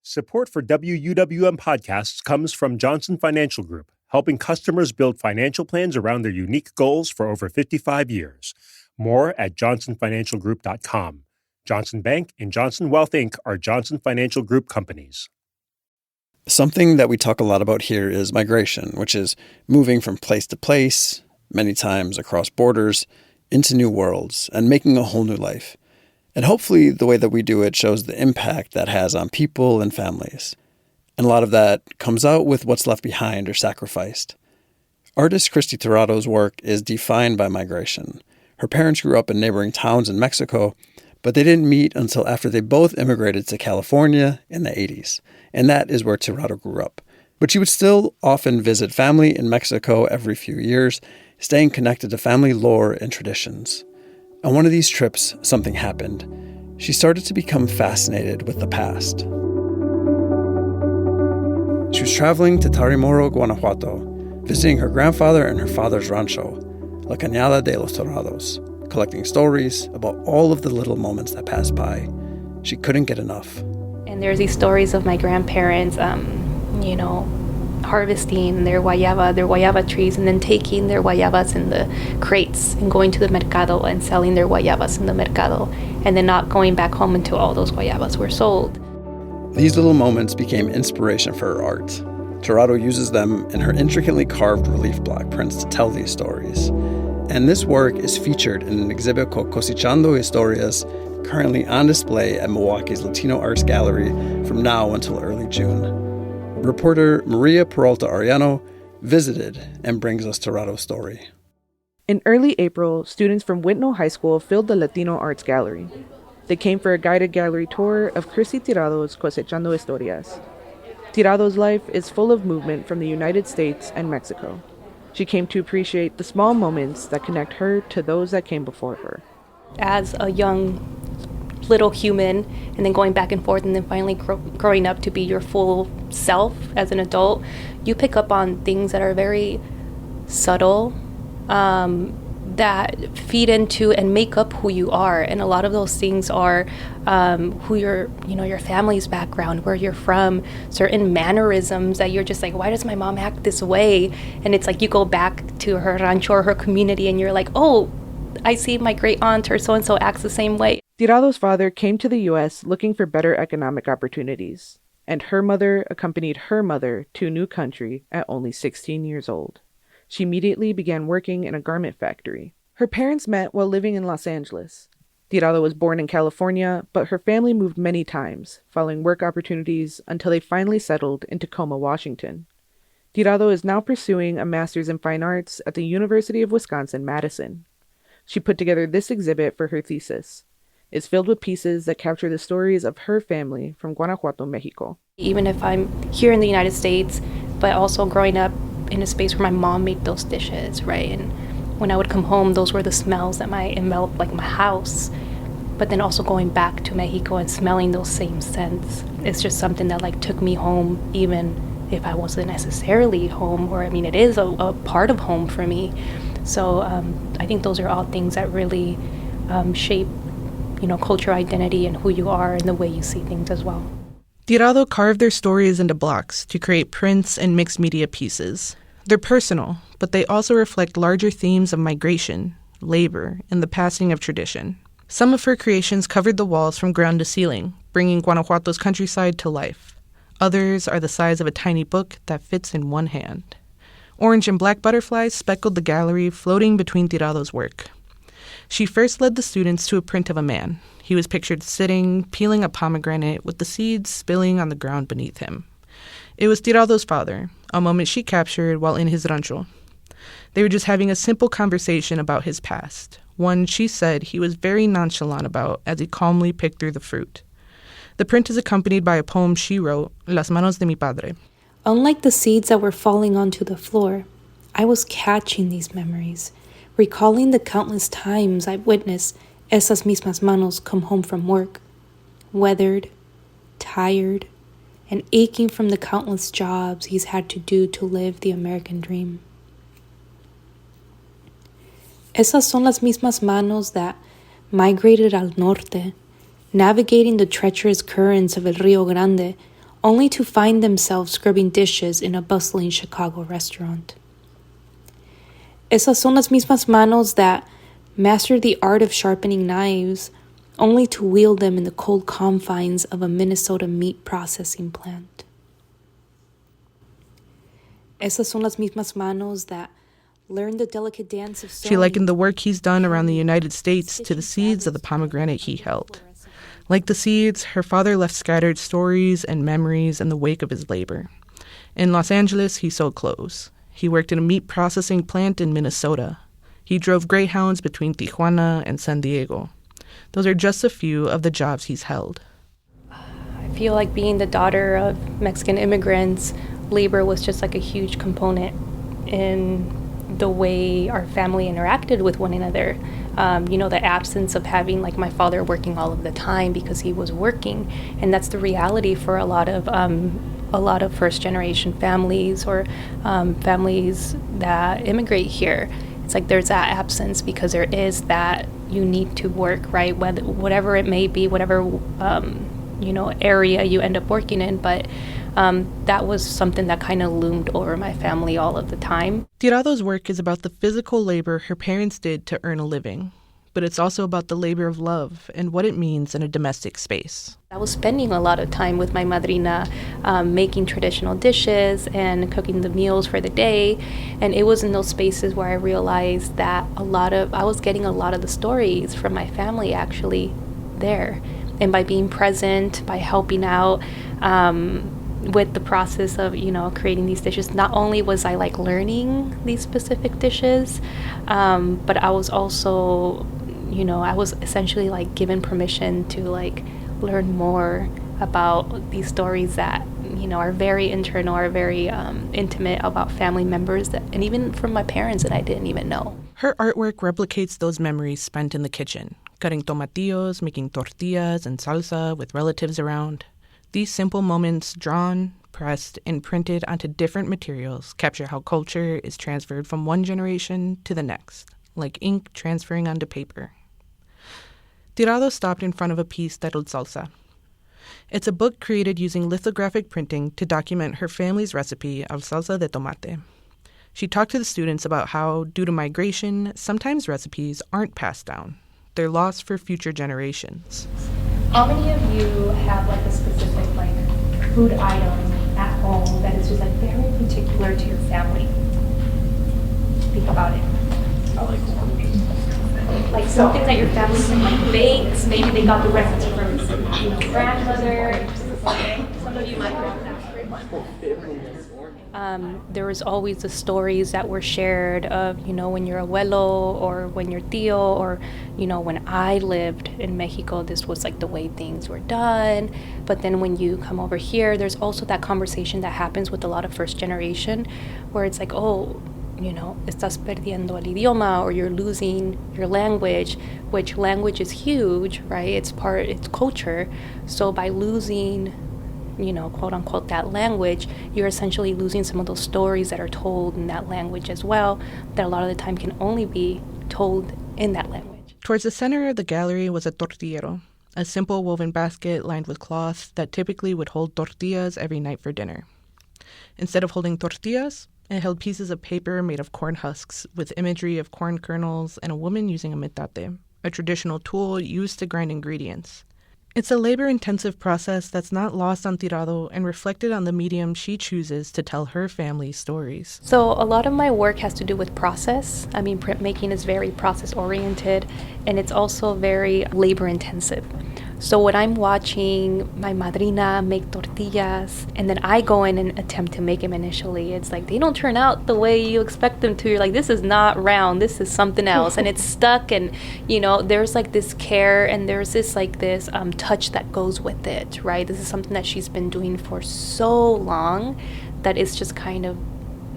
Support for WUWM podcasts comes from Johnson Financial Group, helping customers build financial plans around their unique goals for over 55 years. More at johnsonfinancialgroup.com. Johnson Bank and Johnson Wealth Inc. are Johnson Financial Group companies. Something that we talk a lot about here is migration, which is moving from place to place, many times across borders, into new worlds, and making a whole new life. And hopefully the way that we do it shows the impact that has on people and families. And a lot of that comes out with what's left behind or sacrificed. Artist Christy Tirado's work is defined by migration. Her parents grew up in neighboring towns in Mexico, but they didn't meet until after they both immigrated to California in the 80s. And that is where Tirado grew up. But she would still often visit family in Mexico every few years, staying connected to family lore and traditions. On one of these trips, something happened. She started to become fascinated with the past. She was traveling to Tarimoro, Guanajuato, visiting her grandfather and her father's rancho, La Cañada de los Dorados, collecting stories about all of the little moments that passed by. She couldn't get enough. And there's these stories of my grandparents, harvesting their guayaba trees, and then taking their guayabas in the crates and going to the mercado and selling their guayabas in the mercado, and then not going back home until all those guayabas were sold. These little moments became inspiration for her art. Tirado uses them in her intricately carved relief block prints to tell these stories. And this work is featured in an exhibit called Cosechando Historias, currently on display at Milwaukee's Latino Arts Gallery from now until early June. Reporter Maria Peralta Ariano visited and brings us Tirado's story. In early April, students from Whitnall High School filled the Latino Arts Gallery. They came for a guided gallery tour of Christy Tirado's Cosechando Historias. Tirado's life is full of movement from the United States and Mexico. She came to appreciate the small moments that connect her to those that came before her. As a young little human, and then going back and forth, and then finally growing up to be your full self as an adult, you pick up on things that are very subtle, that feed into and make up who you are. And a lot of those things are who your family's background, where you're from, certain mannerisms that you're just like, why does my mom act this way? And it's like you go back to her rancho or her community and you're like, oh, I see my great aunt or so-and-so acts the same way. Tirado's father came to the U.S. looking for better economic opportunities, and her mother accompanied her mother to a new country at only 16 years old. She immediately began working in a garment factory. Her parents met while living in Los Angeles. Tirado was born in California, but her family moved many times, following work opportunities until they finally settled in Tacoma, Washington. Tirado is now pursuing a master's in fine arts at the University of Wisconsin-Madison. She put together this exhibit for her thesis. It's filled with pieces that capture the stories of her family from Guanajuato, Mexico. Even if I'm here in the United States, but also growing up in a space where my mom made those dishes, right? And when I would come home, those were the smells that enveloped like my house. But then also going back to Mexico and smelling those same scents. It's just something that took me home, even if I wasn't necessarily home, or it is a part of home for me. So I think those are all things that really shape cultural identity and who you are and the way you see things as well. Tirado carved their stories into blocks to create prints and mixed media pieces. They're personal, but they also reflect larger themes of migration, labor, and the passing of tradition. Some of her creations covered the walls from ground to ceiling, bringing Guanajuato's countryside to life. Others are the size of a tiny book that fits in one hand. Orange and black butterflies speckled the gallery, floating between Tirado's work. She first led the students to a print of a man. He was pictured sitting, peeling a pomegranate with the seeds spilling on the ground beneath him. It was Tirado's father, a moment she captured while in his rancho. They were just having a simple conversation about his past, one she said he was very nonchalant about as he calmly picked through the fruit. The print is accompanied by a poem she wrote, Las manos de mi padre. Unlike the seeds that were falling onto the floor, I was catching these memories, recalling the countless times I've witnessed esas mismas manos come home from work, weathered, tired, and aching from the countless jobs he's had to do to live the American dream. Esas son las mismas manos that migrated al norte, navigating the treacherous currents of El Rio Grande, only to find themselves scrubbing dishes in a bustling Chicago restaurant. Esas son las mismas manos that master the art of sharpening knives, only to wield them in the cold confines of a Minnesota meat processing plant. Esas son las mismas manos that learn the delicate dance of sewing. She likened the work he's done around the United States to the seeds of the pomegranate he held. Like the seeds, her father left scattered stories and memories in the wake of his labor. In Los Angeles, he sold clothes. He worked in a meat processing plant in Minnesota. He drove Greyhounds between Tijuana and San Diego. Those are just a few of the jobs he's held. I feel like being the daughter of Mexican immigrants, labor was just like a huge component in the way our family interacted with one another. The absence of having like my father working all of the time because he was working, and that's the reality for a lot of first generation families or families that immigrate here. It's like there's that absence because there is that you need to work, right? Whatever it may be, whatever area you end up working in, but that was something that kind of loomed over my family all of the time. Tirado's work is about the physical labor her parents did to earn a living, but it's also about the labor of love and what it means in a domestic space. I was spending a lot of time with my madrina, making traditional dishes and cooking the meals for the day, and it was in those spaces where I realized that I was getting a lot of the stories from my family actually there. And by being present, by helping out, with the process of, creating these dishes, not only was I like learning these specific dishes, but I was also, I was essentially like given permission to like learn more about these stories that, are very internal, are very intimate about family members and even from my parents that I didn't even know. Her artwork replicates those memories spent in the kitchen, cutting tomatillos, making tortillas and salsa with relatives around. These simple moments, drawn, pressed, and printed onto different materials, capture how culture is transferred from one generation to the next, like ink transferring onto paper. Tirado stopped in front of a piece titled Salsa. It's a book created using lithographic printing to document her family's recipe of salsa de tomate. She talked to the students about how, due to migration, sometimes recipes aren't passed down. They're lost for future generations. How many of you have like a specific like food item at home that is just like very particular to your family? Think about it. I like corned. Like something that your family like bakes. Maybe they got the recipe from grandmother. Some of you might know that. There was always the stories that were shared of, when your abuelo or when your tío or, when I lived in Mexico, this was like the way things were done. But then when you come over here, there's also that conversation that happens with a lot of first generation where it's like, oh, estás perdiendo el idioma, or you're losing your language, which language is huge, right? It's culture. So by losing, quote unquote, that language, you're essentially losing some of those stories that are told in that language as well, that a lot of the time can only be told in that language. Towards the center of the gallery was a tortillero, a simple woven basket lined with cloth that typically would hold tortillas every night for dinner. Instead of holding tortillas, it held pieces of paper made of corn husks with imagery of corn kernels and a woman using a metate, a traditional tool used to grind ingredients. It's a labor-intensive process that's not lost on Tirado and reflected on the medium she chooses to tell her family's stories. So a lot of my work has to do with process. Printmaking is very process-oriented, and it's also very labor-intensive. So when I'm watching my madrina make tortillas, and then I go in and attempt to make them initially, it's like they don't turn out the way you expect them to. You're like, this is not round, this is something else, and it's stuck, and there's like this care, and there's this touch that goes with it, right? This is something that she's been doing for so long that it's just kind of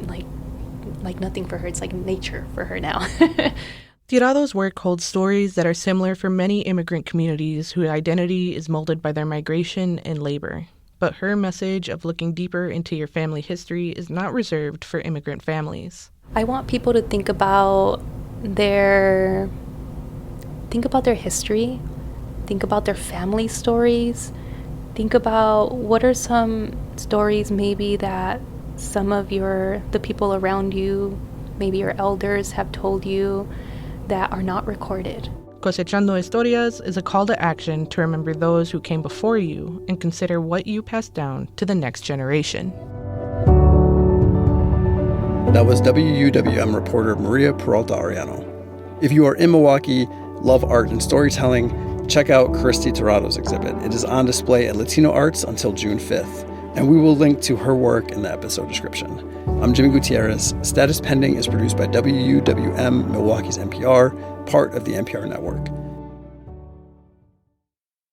like nothing for her. It's like nature for her now. Tirado's work holds stories that are similar for many immigrant communities whose identity is molded by their migration and labor. But her message of looking deeper into your family history is not reserved for immigrant families. I want people to think about their history, think about their family stories, think about what are some stories maybe that some of the people around you, maybe your elders, have told you that are not recorded. Cosechando Historias is a call to action to remember those who came before you and consider what you pass down to the next generation. That was WUWM reporter Maria Peralta Arellano. If you are in Milwaukee, love art and storytelling, check out Christy Torrado's exhibit. It is on display at Latino Arts until June 5th, and we will link to her work in the episode description. I'm Jimmy Gutierrez. Status Pending is produced by WUWM, Milwaukee's NPR, part of the NPR network.